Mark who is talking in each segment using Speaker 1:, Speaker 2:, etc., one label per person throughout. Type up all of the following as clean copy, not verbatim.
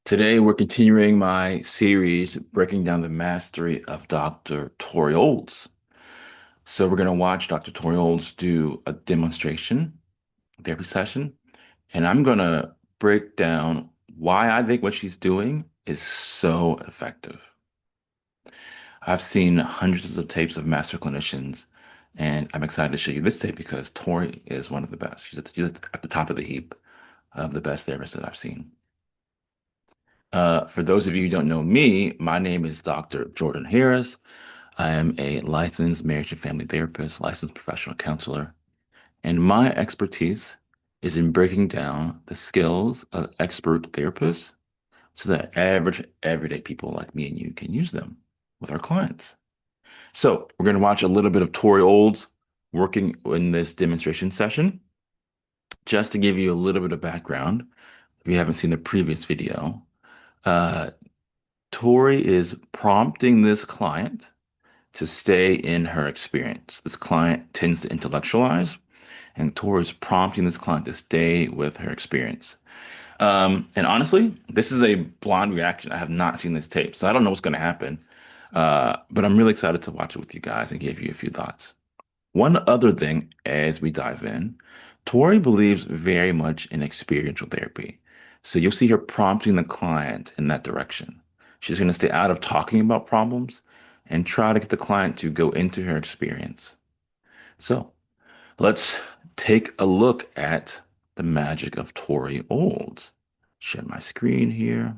Speaker 1: Today, we're continuing my series breaking down the mastery of Dr. Tori Olds. So, we're going to watch Dr. Tori Olds do a demonstration therapy session, and I'm going to break down why I think what she's doing is so effective. I've seen hundreds of tapes of master clinicians, and I'm excited to show you this tape because Tori is one of the best. She's at the top of the heap of the best therapists that I've seen. For those of you who don't know me, my name is Dr. Jordan Harris. I am a licensed marriage and family therapist, licensed professional counselor, and my expertise is in breaking down the skills of expert therapists so that average, everyday people like me and you can use them with our clients. So, we're going to watch a little bit of Tori Olds working in this demonstration session. Just to give you a little bit of background, if you haven't seen the previous video, uh, Tori is prompting this client to stay in her experience. This client tends to intellectualize, and Tori is prompting this client to stay with her experience. And honestly, this is a blind reaction. I have not seen this tape, so I don't know what's going to happen. But I'm really excited to watch it with you guys and give you a few thoughts. One other thing as we dive in, Tori believes very much in experiential therapy. So you'll see her prompting the client in that direction. She's going to stay out of talking about problems and try to get the client to go into her experience. So let's take a look at the magic of Tori Olds. Share my screen here.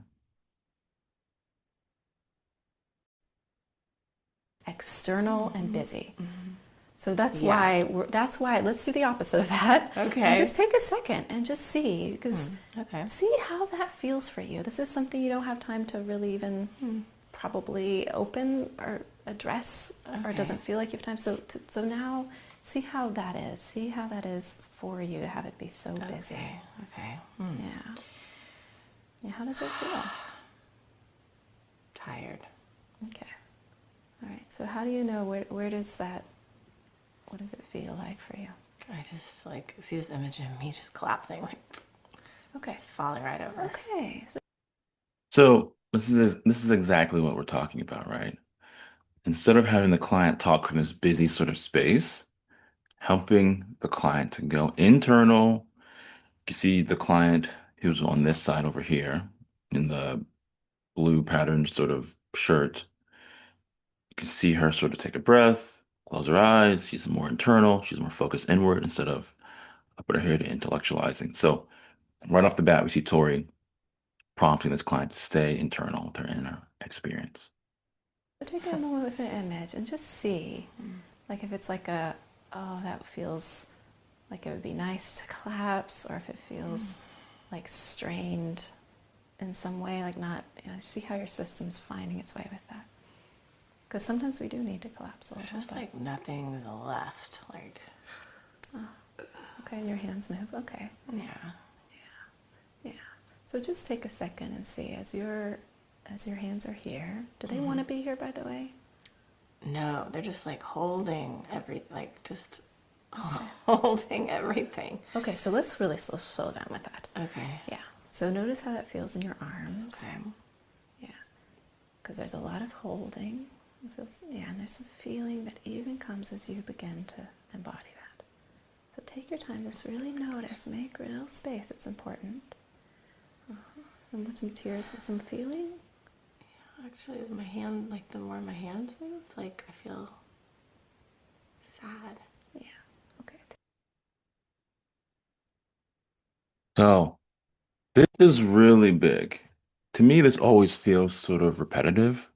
Speaker 2: External and busy. So that's
Speaker 3: Yeah.
Speaker 2: why let's do the opposite of that.
Speaker 3: Okay.
Speaker 2: And just take a second and just see, because
Speaker 3: Okay.
Speaker 2: see how that feels for you. This is something you don't have time to really even probably open or address, or it doesn't feel like you have time. So now see how that is. See how that is for you to have it be so busy.
Speaker 3: Okay.
Speaker 2: Yeah. Yeah, how does it feel?
Speaker 3: Tired.
Speaker 2: Okay. All right. So how do you know where does that, what does it feel like for you?
Speaker 3: I just like see this image of me just collapsing, like
Speaker 2: Okay.
Speaker 3: just falling right over.
Speaker 2: Okay.
Speaker 1: So this is exactly what we're talking about, right? Instead of having the client talk from this busy sort of space, helping the client to go internal. You see the client who's on this side over here in the blue patterned sort of shirt. You can see her sort of take a breath, close her eyes. She's more internal. She's more focused inward instead of up with her head intellectualizing. So right off the bat, we see Tori prompting this client to stay internal with her inner experience.
Speaker 2: So take a moment with the image and just see, like if it's like oh, that feels like it would be nice to collapse, or if it feels like strained in some way, like not, see how your system's finding its way with that. Because sometimes we do need to collapse a
Speaker 3: It's
Speaker 2: little
Speaker 3: just
Speaker 2: bit.
Speaker 3: like nothing's left. Like,
Speaker 2: Okay, and your hands move. Okay.
Speaker 3: yeah.
Speaker 2: Yeah. So just take a second and see as your hands are here. Do they want to be here, by the way?
Speaker 3: No, they're just like holding like just holding everything.
Speaker 2: Okay, so let's really slow down with that.
Speaker 3: Okay.
Speaker 2: Yeah. So notice how that feels in your arms.
Speaker 3: Okay.
Speaker 2: Yeah. Because there's a lot of holding. It feels, yeah, and there's some feeling that even comes as you begin to embody that. So take your time, just really notice, make real space. It's important. Some tears, some feeling.
Speaker 3: Actually, is my hand like the more my hands move, like I feel sad.
Speaker 2: Yeah. Okay.
Speaker 1: So this is really big. To me, this always feels sort of repetitive.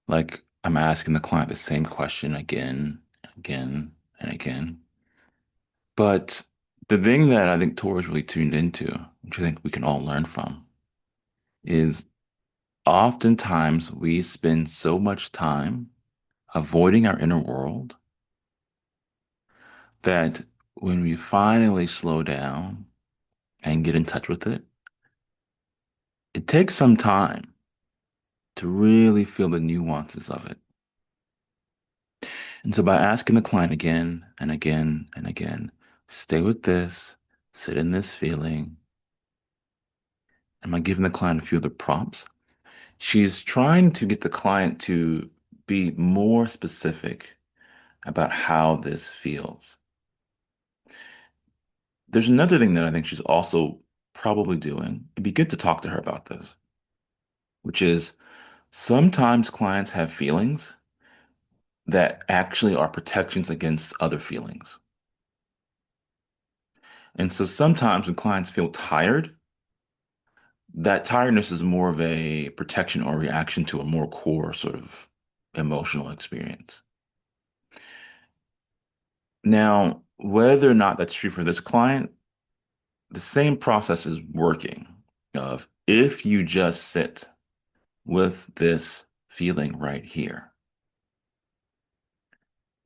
Speaker 1: Like I'm asking the client the same question again, again, and again. But the thing that I think Tori's really tuned into, which I think we can all learn from, is oftentimes we spend so much time avoiding our inner world that when we finally slow down and get in touch with it, it takes some time to really feel the nuances of it. And so by asking the client again and again and again, stay with this, sit in this feeling, Am I giving the client a few other prompts? She's trying to get the client to be more specific about how this feels. There's another thing that I think she's also probably doing. It'd be good to talk to her about this, which is sometimes clients have feelings that actually are protections against other feelings. And so sometimes when clients feel tired, that tiredness is more of a protection or reaction to a more core sort of emotional experience. Now, whether or not that's true for this client, the same process is working of if you just sit with this feeling right here,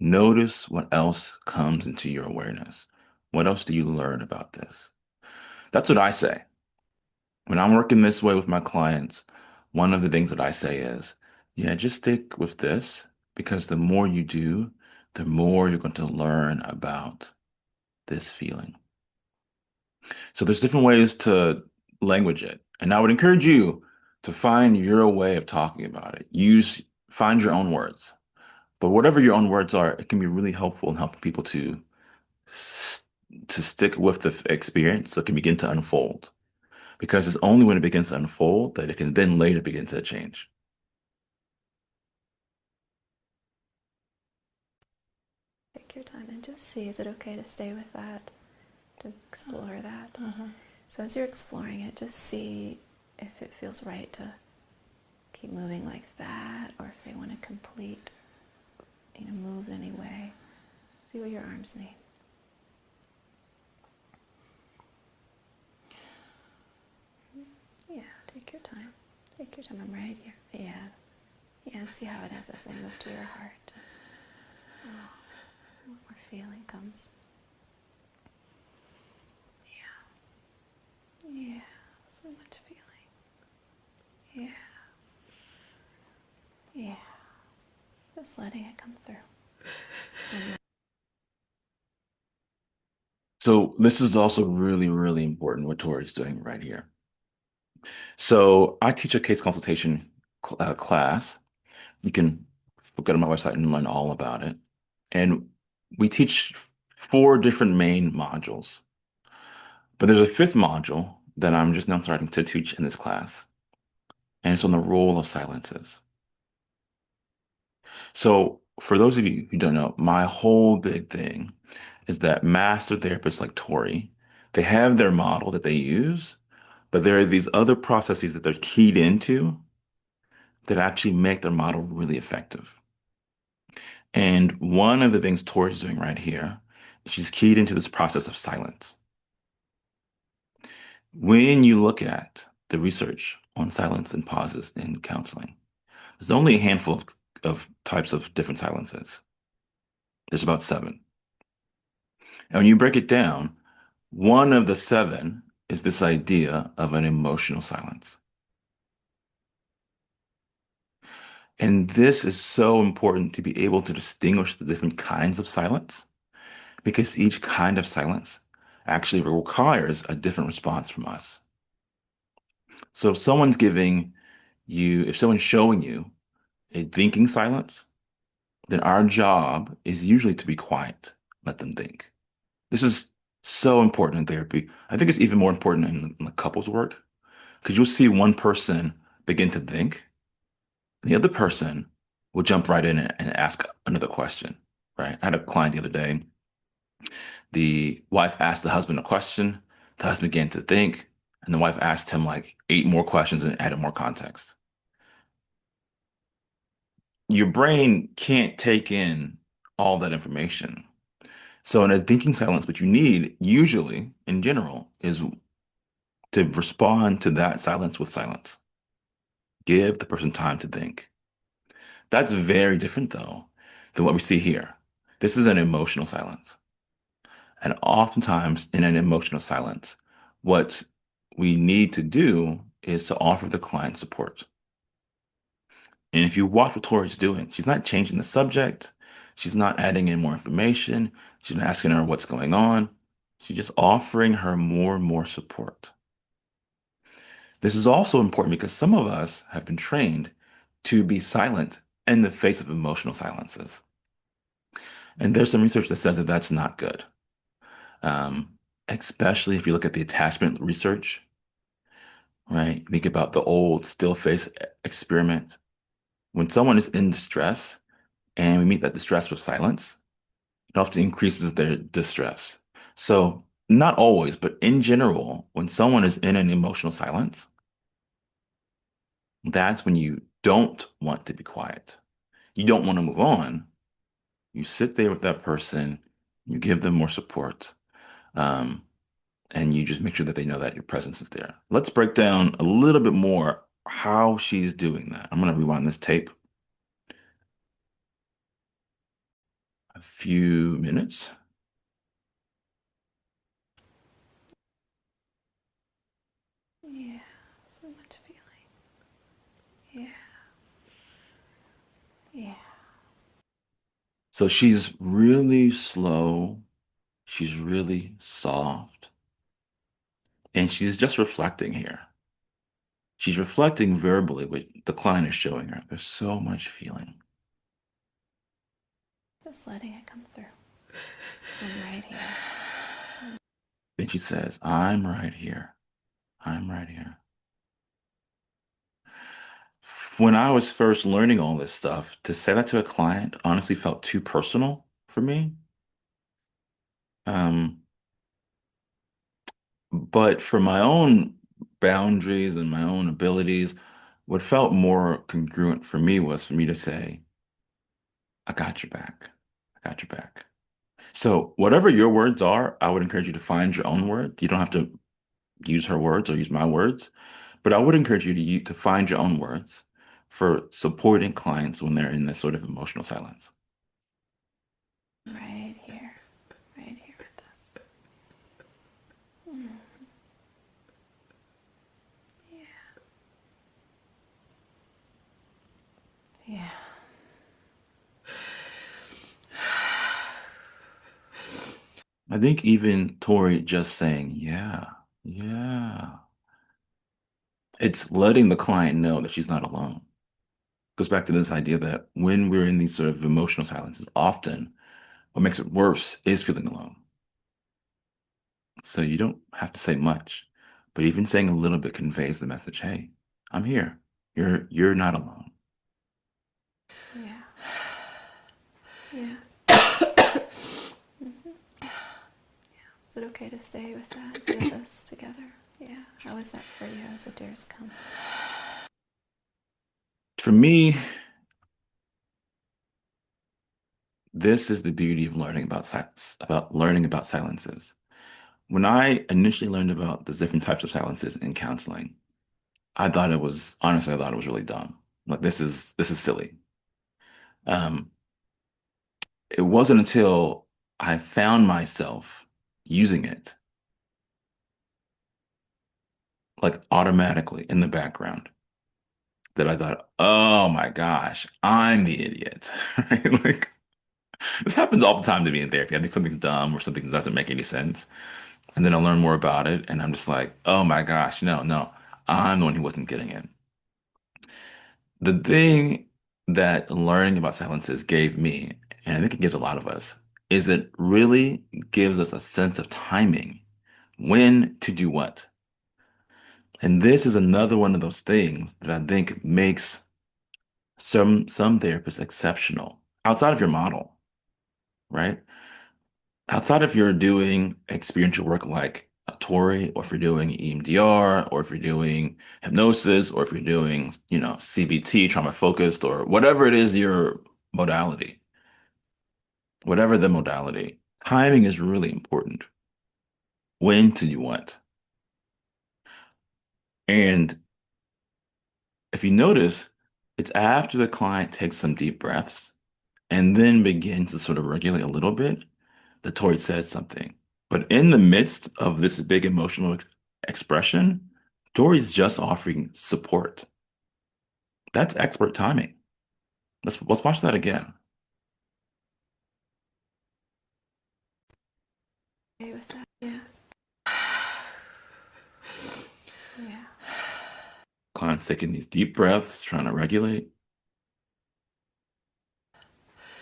Speaker 1: notice what else comes into your awareness. What else do you learn about this? That's what I say. When I'm working this way with my clients, one of the things that I say is, yeah, just stick with this because the more you do, the more you're going to learn about this feeling. So there's different ways to language it. And I would encourage you to find your way of talking about it. Find your own words. But whatever your own words are, it can be really helpful in helping people s- to stick with the experience so it can begin to unfold. Because it's only when it begins to unfold that it can then later begin to change.
Speaker 2: Take your time and just see, is it okay to stay with that, to explore that? So as you're exploring it, just see if it feels right to keep moving like that, or if they want to complete, move in any way. See what your arms need. Yeah, take your time. Take your time. I'm right here. Yeah. Yeah, and see how it is as they move to your heart. Oh, what more feeling comes. Yeah. Yeah. So much feeling. Yeah. Yeah. Just letting it come through.
Speaker 1: So this is also really, really important what Tori's doing right here. So I teach a case consultation class. You can go to my website and learn all about it. And we teach four different main modules. But there's a fifth module that I'm just now starting to teach in this class, and it's on the role of silences. So for those of you who don't know, my whole big thing is that master therapists like Tori, they have their model that they use, but there are these other processes that they're keyed into that actually make their model really effective. And one of the things Tori's doing right here, she's keyed into this process of silence. When you look at the research on silence and pauses in counseling, there's only a handful of types of different silences. There's about seven. And when you break it down, one of the seven is this idea of an emotional silence. And this is so important to be able to distinguish the different kinds of silence because each kind of silence actually requires a different response from us. So if someone's showing you a thinking silence, then our job is usually to be quiet, let them think. This is so important in therapy. I think it's even more important in the couples work because you'll see one person begin to think, and the other person will jump right in and ask another question, right? I had a client the other day. The wife asked the husband a question, the husband began to think, and the wife asked him like eight more questions and added more context. Your brain can't take in all that information. So in a thinking silence, what you need usually in general is to respond to that silence with silence. Give the person time to think. That's very different though than what we see here. This is an emotional silence. And oftentimes in an emotional silence, what we need to do is to offer the client support. And if you watch what Tori's doing, she's not changing the subject. She's not adding in more information. She's not asking her what's going on. She's just offering her more and more support. This is also important because some of us have been trained to be silent in the face of emotional silences. And there's some research that says that that's not good. Um, Especially if you look at the attachment research, right? Think about the old still face experiment. When someone is in distress and we meet that distress with silence, it often increases their distress. So, not always, but in general, when someone is in an emotional silence, that's when you don't want to be quiet. You don't want to move on. You sit there with that person, you give them more support, um, and you just make sure that they know that your presence is there. Let's break down a little bit more how she's doing that. I'm going to rewind this tape a few minutes.
Speaker 2: Yeah, so much feeling. Yeah, yeah.
Speaker 1: So she's really slow, she's really soft, and she's just reflecting here. She's reflecting verbally what the client is showing her. There's so much feeling.
Speaker 2: Just letting it come through. I'm right here.
Speaker 1: Then she says, I'm right here. I'm right here. When I was first learning all this stuff, to say that to a client honestly felt too personal for me. Um, but for my own boundaries and my own abilities, what felt more congruent for me was for me to say, I got your back. I got your back. So whatever your words are, I would encourage you to find your own word. You don't have to use her words or use my words, but I would encourage you to find your own words for supporting clients when they're in this sort of emotional silence.
Speaker 2: Right here with us. Mm. Yeah, yeah.
Speaker 1: I think even Tori just saying, yeah, yeah, it's letting the client know that she's not alone. Goes back to this idea that when we're in these sort of emotional silences, often what makes it worse is feeling alone. So you don't have to say much, but even saying a little bit conveys the message, hey, I'm here. You're not alone.
Speaker 2: Yeah. Yeah. Mm-hmm. Is it okay to stay with that, feel this together? Yeah. How is that for you as the dares come?
Speaker 1: For me, this is the beauty of learning about silences. When I initially learned about the different types of silences in counseling, I thought it was really dumb. Like this is silly. Um, it wasn't until I found myself using it like automatically in the background that I thought, oh my gosh, I'm the idiot. Right? Like this happens all the time to me in therapy. I think something's dumb or something doesn't make any sense. And then I learn more about it and I'm just like, oh my gosh, no, no, I'm the one who wasn't getting it. The thing that learning about silences gave me, and I think it gives a lot of us, is it really gives us a sense of timing, when to do what. And this is another one of those things that I think makes some therapists exceptional outside of your model, right? Outside if you're doing experiential work like a Tori, or if you're doing EMDR, or if you're doing hypnosis, or if you're doing, CBT, trauma focused, or whatever it is your modality, whatever the modality, timing is really important. When to do what. And if you notice, it's after the client takes some deep breaths and then begins to sort of regulate a little bit that Tori said something. But in the midst of this big emotional expression, Tori's just offering support. That's expert timing. Let's watch that again.
Speaker 2: Okay with that? Yeah. Yeah.
Speaker 1: Client's taking these deep breaths, trying to regulate.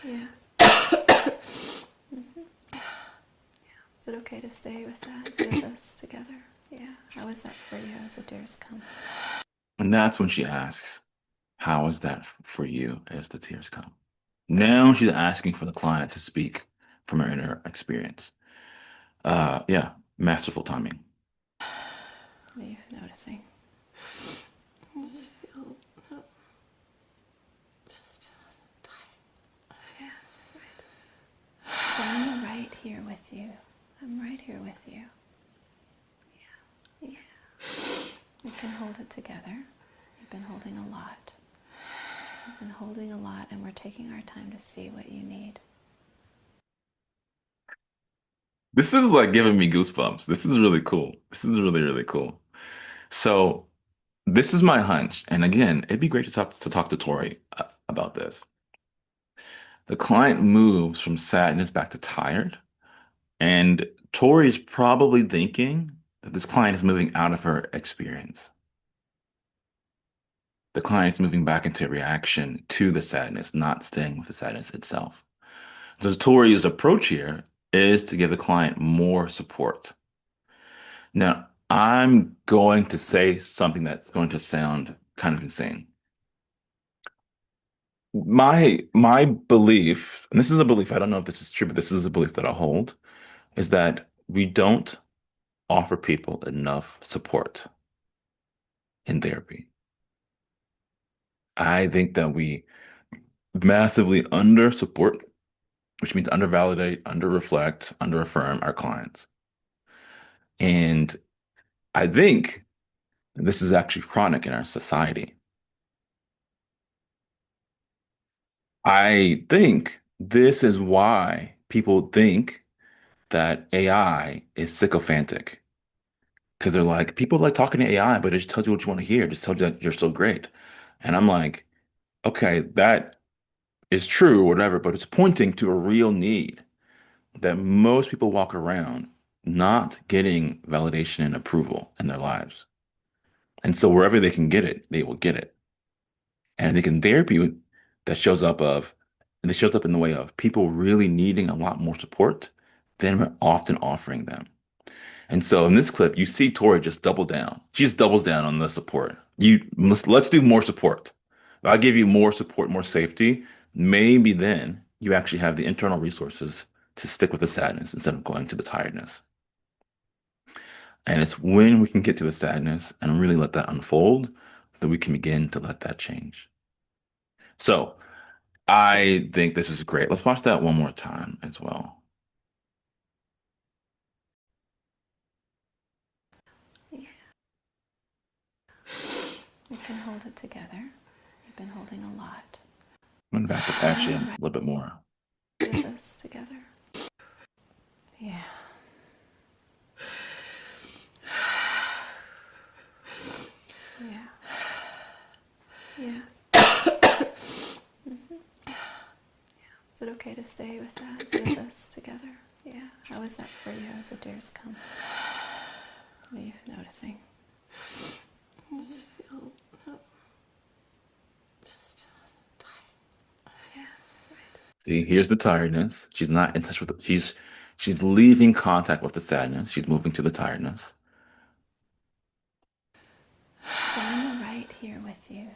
Speaker 2: Yeah. Is it okay to stay with that? Feel this together? Yeah. How is that for you as the tears come?
Speaker 1: And that's when she asks, how is that for you as the tears come? Now she's asking for the client to speak from her inner experience. Yeah, masterful timing.
Speaker 2: What are you noticing?
Speaker 3: I just feel just tired.
Speaker 2: Yes, right. So I'm right here with you. I'm right here with you. Yeah. Yeah. We can hold it together. You've been holding a lot. You've been holding a lot, and we're taking our time to see what you need.
Speaker 1: This is like giving me goosebumps. This is really cool. This is really, really cool. So this is my hunch. And again, it'd be great to talk to Tori about this. The client moves from sadness back to tired, and Tori's probably thinking that this client is moving out of her experience. The client is moving back into reaction to the sadness, not staying with the sadness itself. So Tori's approach here is to give the client more support. Now, I'm going to say something that's going to sound kind of insane. My belief, and this is a belief, I don't know if this is true, but this is a belief that I hold, is that we don't offer people enough support in therapy. I think that we massively under support, which means undervalidate, under reflect, under affirm our clients. And I think this is actually chronic in our society. I think this is why people think that AI is sycophantic. Because they're like, people like talking to AI, but it just tells you what you want to hear. It just tells you that you're so great. And I'm like, okay, that is true or whatever, but it's pointing to a real need that most people walk around not getting validation and approval in their lives. And so wherever they can get it, they will get it. And I think in therapy, that shows up of, and it shows up in the way of people really needing a lot more support than we're often offering them. And so in this clip, you see Tori just double down. She just doubles down on the support. Let's do more support. If I give you more support, more safety, maybe then you actually have the internal resources to stick with the sadness instead of going to the tiredness. And it's when we can get to the sadness and really let that unfold that we can begin to let that change. So I think this is great. Let's watch that one more time as well.
Speaker 2: Yeah. We can hold it together. You've been holding a lot.
Speaker 1: Run back to Patchy a little bit more.
Speaker 2: Feel this together. Yeah. Yeah. Yeah. Is it okay to stay with that? Feel this together? Yeah. How is that for you as the tears come? What are you noticing?
Speaker 3: I just feel just tired.
Speaker 2: Yes, right.
Speaker 1: See, here's the tiredness. She's not in touch with she's leaving contact with the sadness. She's moving to the tiredness.
Speaker 2: So I'm right here with you.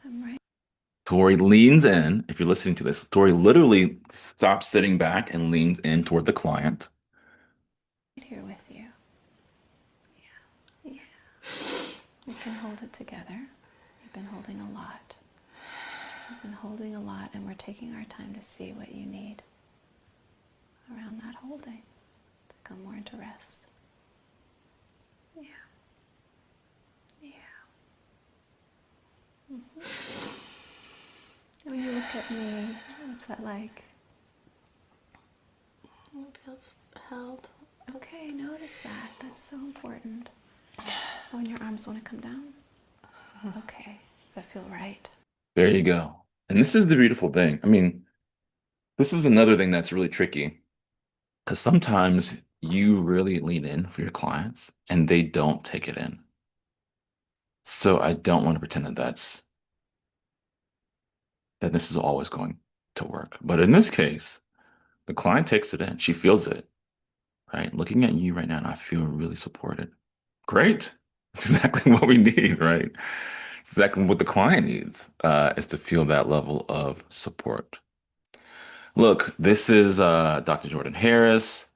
Speaker 2: I'm right
Speaker 1: Tori leans in. If you're listening to this, Tori literally stops sitting back and leans in toward the client.
Speaker 2: here with you. Yeah. Yeah. We can hold it together. You've been holding a lot. You've been holding a lot, and we're taking our time to see what you need around that holding to come more into rest. Yeah. Yeah. When you look at me, what's that like?
Speaker 3: It feels held.
Speaker 2: Okay, notice that. That's so important. When your arms want to come down? Okay. Does that feel right?
Speaker 1: There you go. And this is the beautiful thing. I mean, this is another thing that's really tricky because sometimes you really lean in for your clients and they don't take it in. So I don't want to pretend that this is always going to work. But in this case, the client takes it in. She feels it, right? Looking at you right now, and I feel really supported. Great. Exactly what we need, right? Exactly what the client needs, is to feel that level of support. Look, this is Dr. Jordan Harris.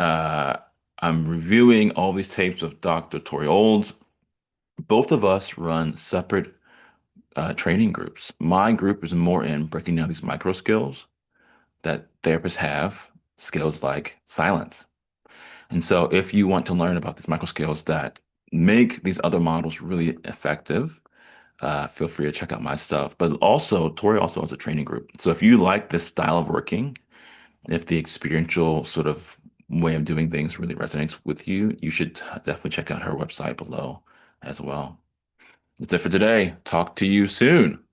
Speaker 1: Uh, I'm reviewing all these tapes of Dr. Tori Olds. Both of us run separate training groups. My group is more in breaking down these micro skills that therapists have, skills like silence. And so, if you want to learn about these micro skills that make these other models really effective, feel free to check out my stuff. But also, Tori also has a training group. So, if you like this style of working, if the experiential sort of way of doing things really resonates with you, you should definitely check out her website below as well. That's it for today. Talk to you soon.